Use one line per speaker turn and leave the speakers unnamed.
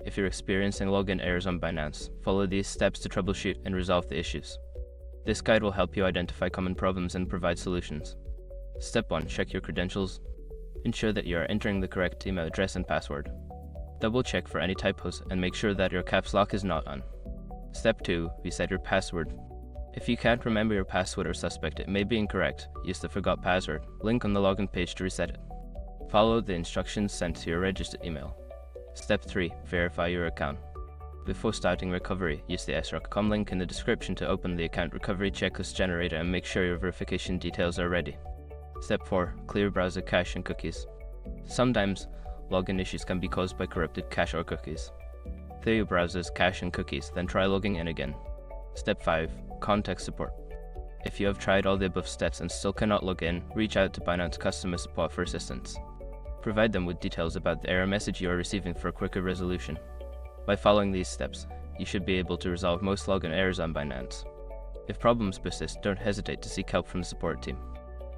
If you're experiencing login errors on Binance, follow these steps to troubleshoot and resolve the issues. This guide will help you identify common problems and provide solutions. Step 1. Check your credentials. Ensure that you are entering the correct email address and password. Double check for any typos and make sure that your caps lock is not on. Step 2. Reset your password. If you can't remember your password or suspect it may be incorrect, use the forgot password link on the login page to reset it. Follow the instructions sent to your registered email. Step 3. Verify your account. Before starting recovery, use the sroc.com link in the description to open the account recovery checklist generator and make sure your verification details are ready. Step 4. Clear browser cache and cookies. Sometimes, login issues can be caused by corrupted cache or cookies. Clear your browser's cache and cookies, then try logging in again. Step 5. Contact support. If you have tried all the above steps and still cannot log in, reach out to Binance customer support for assistance. Provide them with details about the error message you are receiving for a quicker resolution. By following these steps, you should be able to resolve most login errors on Binance. If problems persist, don't hesitate to seek help from the support team.